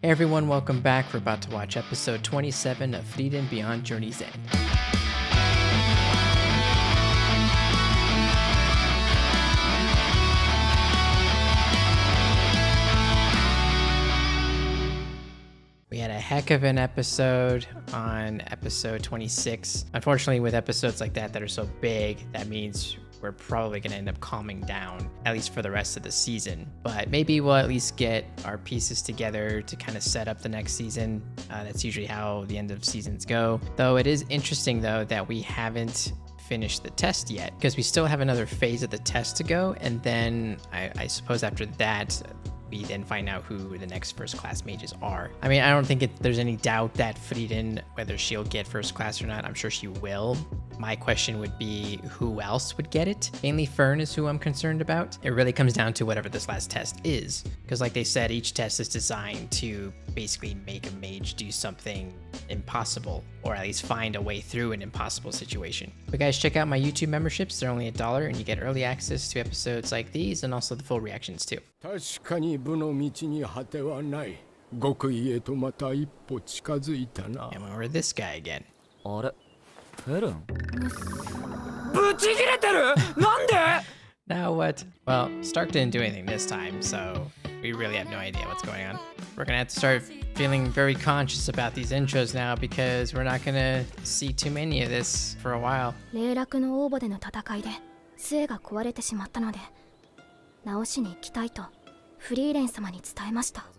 Hey everyone, welcome back. We're about to watch episode 27 of Frieren Beyond Journey's End. We had a heck of an episode on episode 26. Unfortunately, with episodes like that are so big, that means we're probably going to end up calming down, at least for the rest of the season. But maybe we'll at least get our pieces together to kind of set up the next season. That's usually how the end of seasons go. Though it is interesting, though, that we haven't finished the test yet, because we still have another phase of the test to go. And then I suppose after that, we then find out who the next first class mages are. I mean, I don't think there's any doubt that Frieren, whether she'll get first class or not, I'm sure she will. My question would be who else would get it? Mainly Fern is who I'm concerned about. It really comes down to whatever this last test is. Because like they said, each test is designed to basically make a mage do something impossible, or at least find a way through an impossible situation. But guys, check out my YouTube memberships. They're only $1 and you get early access to episodes like these and also the full reactions too. And we're this guy again. Now what? Well, Stark didn't do anything this time, so we really have no idea what's going on. We're gonna have to start feeling very conscious about these intros now, because we're not gonna see too many of this for a while. Well,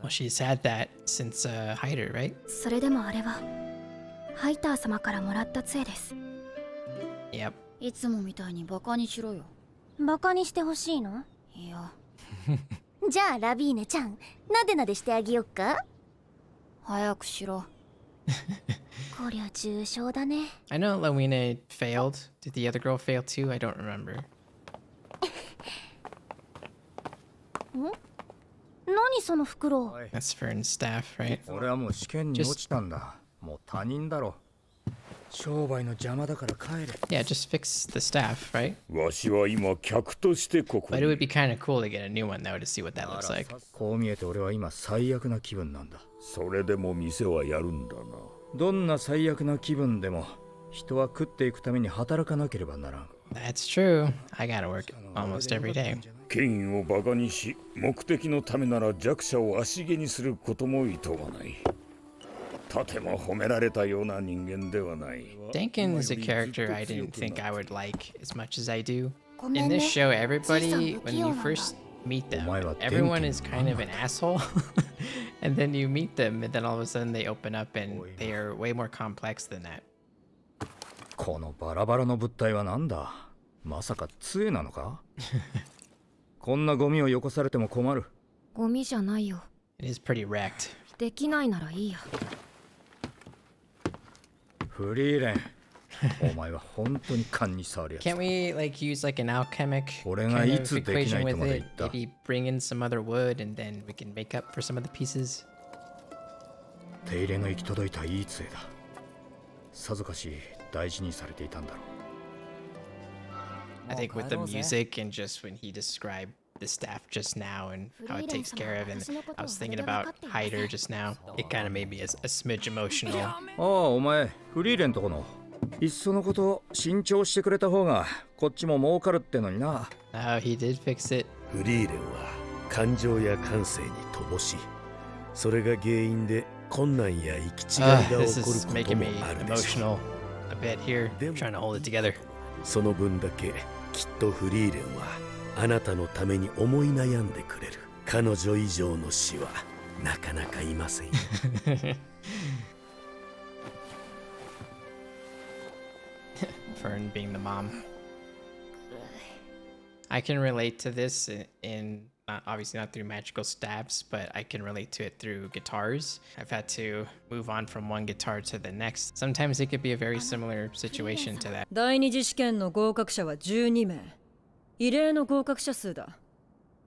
she's had that since Hider, right? Yep. いつもみたいにバカにしろよ。バカにしてほしいの？いや。じゃあラビーネちゃん、なでなでしてあげよっか？早くしろ。こりゃ重傷だね。I know Lawina failed. Did the other girl fail too? I don't remember. ん？何その袋？ That's Fern's staff, right? 俺はもう試験に落ちたんだ。もう他人だろ。商売の邪魔だから帰れ。Yeah, just fix the staff, right? わしは今客としてここ But it would be kind of cool to get a new one though to see what that looks like. こう見えて俺は今最悪な気分なんだ。それでも店はやるんだな。どんな最悪な気分でも人は食っていくために働かなければならん。That's true. I gotta work almost every day. 権威をバカにし、目的のためなら弱者を足毛にすることもいとわない。とても褒められたような人間ではない。Dankin is a character I didn't think I would like as much as I do. In this show, everybody, when you first meet them, everyone is kind of an asshole. And then you meet them, and then all of a sudden they open up and they are way more complex than that. このバラバラの物体はなんだ？まさか杖なのか？こんなゴミをよこされても困る。ゴミじゃないよ。It is pretty wrecked. できないならいいや。フリーレン、お前は本当に勘に触るやつ。Can't we like use like an alchemic 俺が kind い of つできな equation いと with まで it? 言った。 Maybe bring in some other wood and then we can make up for some of the pieces. 手入れの行き届いたいい杖だ。さぞかし大事にされていたんだろう。 I think with the music and just when he described the staff just now and how it takes care of, and I was thinking about Hider just now, it kind of made me a smidge emotional. ああ、お前、フリーレンとこの。いっそのこと慎重してくれた方がこっちも儲かるってのにな。Oh, he did fix it. フリーレンは感情や感性に乏しい。それが原因で困難や行き違いが起こる This is こと making も me あるでしょう。 emotional a bit here. I'm trying to hold it together. その分だけきっとフリーレンはあなたのために思い悩んでくれる。彼女以上の死はなかなかいません。Fern being the mom. I can relate to this in not, obviously not through magical staffs, but I can relate to it through guitars. I've had to move on from one guitar to the next. Sometimes it could be a very similar situation to that. 第二次試験の合格者は12名。異例の合格者数だ。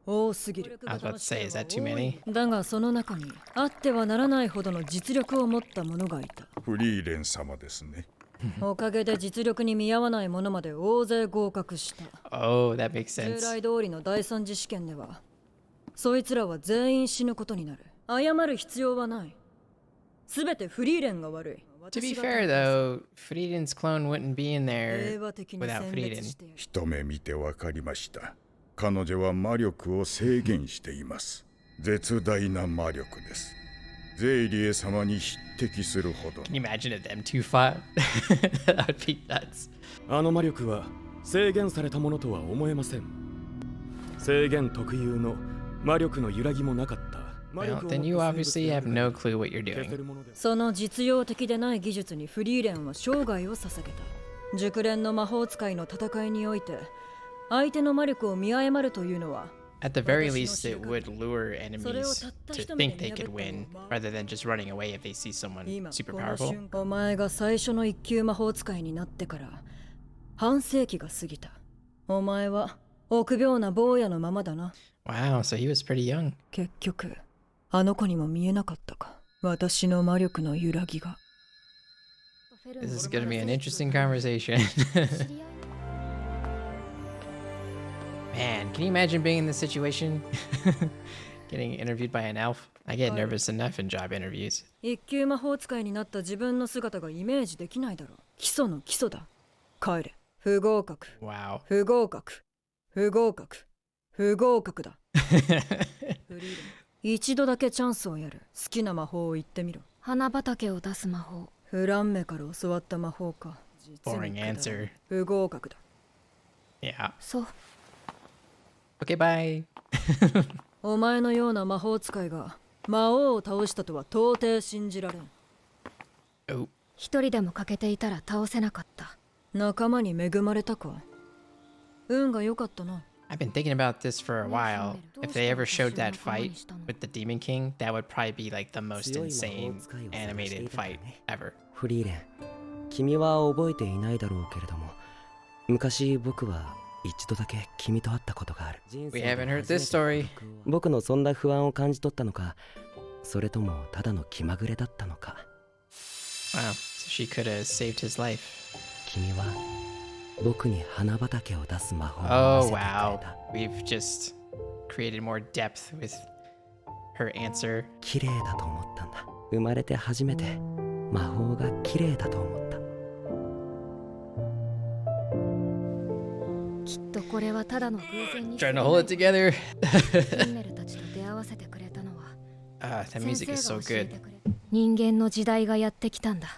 多すぎる。 I was about to say, is that too many? だがその中にあってはならないほどの実力を持った者がいた。フリーレン様ですね。おかげで実力に見合わない者まで大勢合格した。Oh, that makes 従 sense. 来通りの第三次試験では、そいつらは全員死ぬことになる。謝る必要はない。すべてフリーレンが悪い。 To be fair though, Frieden's clone wouldn't be in there 平和的に without 選 Frieren. 別してやる。一目見てわかりました。彼女は魔力を制限しています。絶大な魔力です。ゼイリエ様に匹敵するほど。Can you imagine if them two fought? That would be nuts. あの魔力は制限されたものとは思えません。制限特有の魔力の揺らぎもなかった。 Well, then you obviously have no clue what you're doing. その実用的でない技術にフリーレンは生涯を捧げた。熟練の魔法使いの戦いにおいて相手の魔力を見誤るというのは At the very least, it would lure enemies to think they could win rather than just running away if they see someone 今 super この powerful. 瞬間お前が最初の一級魔法使いになってから半世紀が過ぎた。お前は臆病な坊やのままだな。 Wow, so he was pretty young. 結局あの子にも見えなかったか。私の魔力の揺らぎが。 This is going to be an interesting conversation. Man, can you imagine being in this situation? Getting interviewed by an elf? I get nervous enough in job interviews. 一級魔法使いになった自分の姿がイメージできないだろう。基礎の基礎だ。帰れ。不合格。 Wow. 不合格。不合格。不合格だ。フリーレン一度だけチャンスをやる。好きな魔法を言ってみろ。花畑を出す魔法。フランメから教わった魔法か。 Boring answer. 不合格だ。 Yeah. そう。 Okay, bye. お前のような魔法使いが魔王を倒したとは到底信じられん。 Oh. 一人でも欠けていたら倒せなかった。仲間に恵まれたか。運が良かったな。 I've been thinking about this for a while. If they ever showed that fight with the Demon King, that would probably be like the most insane animated fight ever. フリーレン、君は覚えていないだろうけれども、昔僕は一度だけ君と会ったことがある。 We haven't heard this story. 僕のそんな不安を感じ取ったのか、それともただの気まぐれだったのか。 Wow, so she could have saved his life. 君は僕に花畑を出す魔法を見 Oh せてくれ wow, た。 we've just created more depth with her answer. 綺麗だと思ったんだ。生まれて初めて魔法が綺麗だと思った。きっとこれはただの偶然に Trying to hold it together. ヒンメルたちと出会わせてくれたのは That music is so 先生が教え good. てくれ人間の時代がやってきたんだ。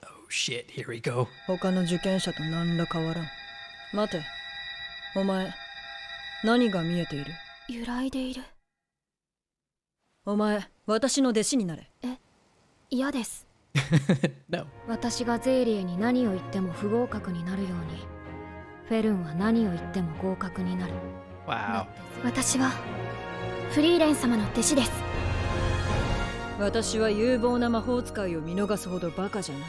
Oh shit, here we go. 他の受験者と何ら変わらん。待て。お前、何が見えている？揺らいでいる。お前、私の弟子になれ。嫌です。 No. 私がゼーリエに何を言っても不合格になるように、フェルンは何を言っても合格になる。 Wow. 私はフリーレン様の弟子です。私は有望な魔法使いを見逃すほどバカじゃない。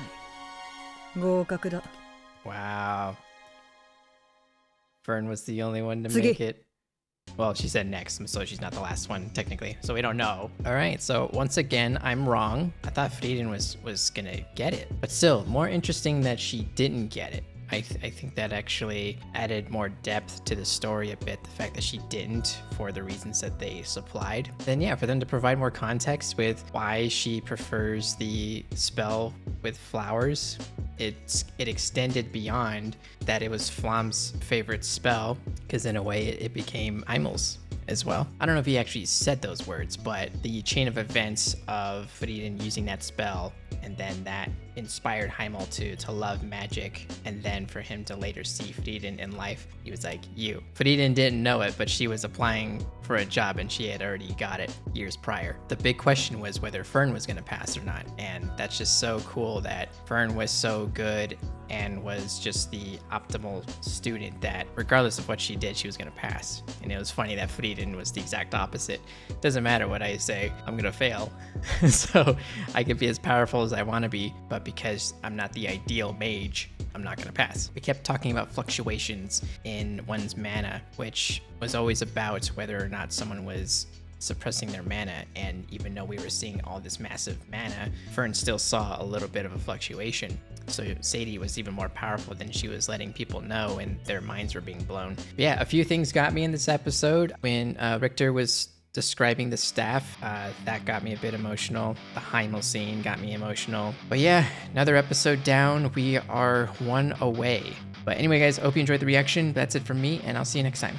合格だ。 Wow. Fern was the only one to Tsugi. make it. Well, she said next, so she's not the last one technically. So we don't know. All right. So once again, I'm wrong. I thought Frieren was gonna get it, but still more interesting that she didn't get it. I think that actually added more depth to the story a bit, the fact that she didn't for the reasons that they supplied. Then yeah, for them to provide more context with why she prefers the spell with flowers, it extended beyond that it was Flam's favorite spell, because in a way it became Himmel's as well. I don't know if he actually said those words, but the chain of events of Frieren using that spell, and then that inspired Himmel to love magic, and then for him to later see Frieren in life, he was like, you. Frieren didn't know it, but she was applying for a job and she had already got it years prior. The big question was whether Fern was going to pass or not, and that's just so cool that Fern was so good and was just the optimal student that regardless of what she did, she was going to pass. And it was funny that Frieren was the exact opposite. Doesn't matter what I say, I'm going to fail. So I could be as powerful as I want to be, but because I'm not the ideal mage, I'm not going to pass. We kept talking about fluctuations in one's mana, which was always about whether or not someone was suppressing their mana, and even though we were seeing all this massive mana, Fern still saw a little bit of a fluctuation. So Serie was even more powerful than she was letting people know, and their minds were being blown. But yeah, a few things got me in this episode. When Richter was describing the staff. That got me a bit emotional. The Himmel scene got me emotional. But yeah, another episode down. We are one away. But anyway, guys, hope you enjoyed the reaction. That's it from me, and I'll see you next time.